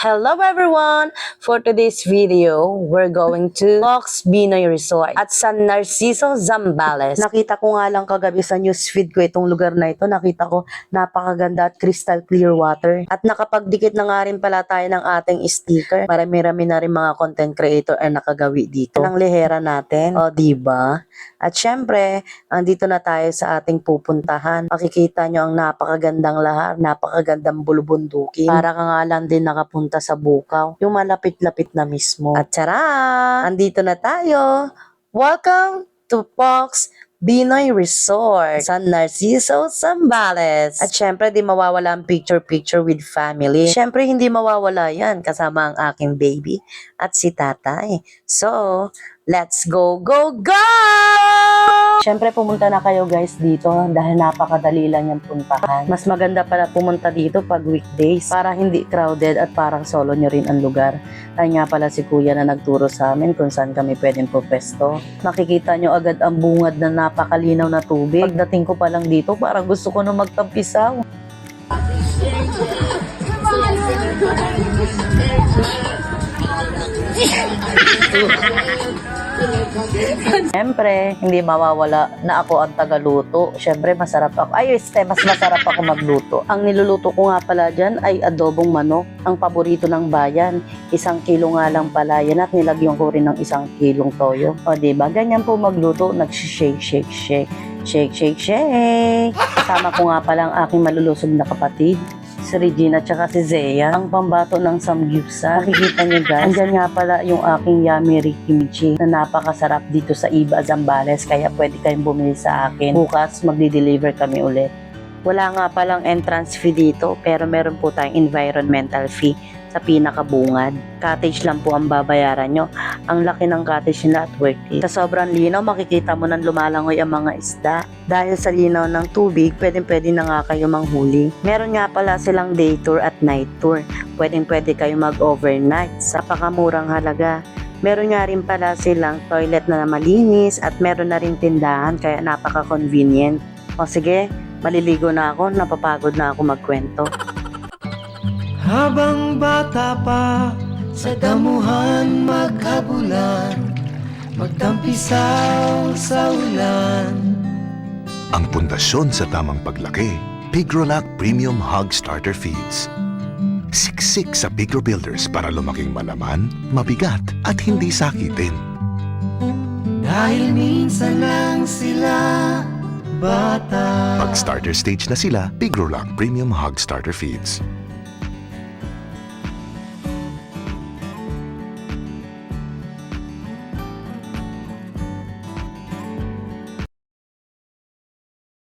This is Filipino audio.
Hello everyone! For today's video, we're going to Fox Binoy Resort at San Narciso, Zambales. Nakita ko nga lang kagabi sa newsfeed ko itong lugar na ito. Nakita ko napakaganda at crystal clear water. At nakapagdikit na nga rin pala tayo ng ating sticker. Marami-rami na rin mga content creator ang nakagawi dito. Ang lihera natin. O, diba? At syempre, andito na tayo sa ating pupuntahan. Makikita nyo ang napakagandang lahar, napakagandang bulubundukin. Para ka nga lang din nakapunta sa Bukaw. Yung malapit-lapit na mismo. At tara! Andito na tayo! Welcome to Fox Binoy Resort, San Narciso, Zambales. At syempre, di mawawala ang picture-picture with family. Syempre, hindi mawawala yan kasama ang aking baby at si tatay. So, let's go, go, go! Syempre, pumunta na kayo guys dito dahil napakadali lang yung puntahan. Mas maganda pala pumunta dito pag weekdays para hindi crowded at parang solo nyo rin ang lugar. Ay nga pala si kuya na nagturo sa amin kung saan kami pwedeng pupesto. Makikita nyo agad ang bungad na napakalinaw na tubig. Pagdating ko pa lang dito, parang gusto ko na magtampisaw. Siyempre, hindi mawawala na ako ang tagaluto. Siyempre, masarap ako. Mas masarap ako magluto. Ang niluluto ko nga pala dyan ay adobong manok. Ang paborito ng bayan. 1 kilo nga lang pala yan at nilagyan ko rin ng 1 kilong toyo. O diba, ganyan po magluto. Nag-shake, shake, shake. Shake, shake, shake. Kasama ko nga pala ang aking malulusog na kapatid, si Regina at saka si Zea, ang pambato ng samgyupsal. Makikita niyo guys, andyan nga pala yung aking yummy kimchi na napakasarap dito sa Iba, Zambales, kaya pwede kayong bumili sa akin. Bukas magdi-deliver kami ulit. Wala nga palang entrance fee dito, pero meron po tayong environmental fee sa pinakabungad. Cottage lang po ang babayaran nyo. Ang laki ng cottage nila at worth it. Sa sobrang linaw, makikita mo nang lumalangoy ang mga isda. Dahil sa linaw ng tubig, pwede na nga kayo manghuli. Meron nga pala silang day tour at night tour. Pwede kayo mag-overnight sa pakamurang halaga. Meron nga rin pala silang toilet na malinis at meron na rin tindahan kaya napaka-convenient. O sige, maliligo na ako, napapagod na ako magkwento. Habang bata pa, sa damuhan maghabulan, magtampisaw sa ulan. Ang pundasyon sa tamang paglaki, Pigrolac Premium Hog Starter Feeds. Siksik sa Pigro Builders para lumaking malaman, mabigat at hindi sakitin. Dahil minsan lang sila bata. Pag starter stage na sila, Pigrolac Premium Hog Starter Feeds.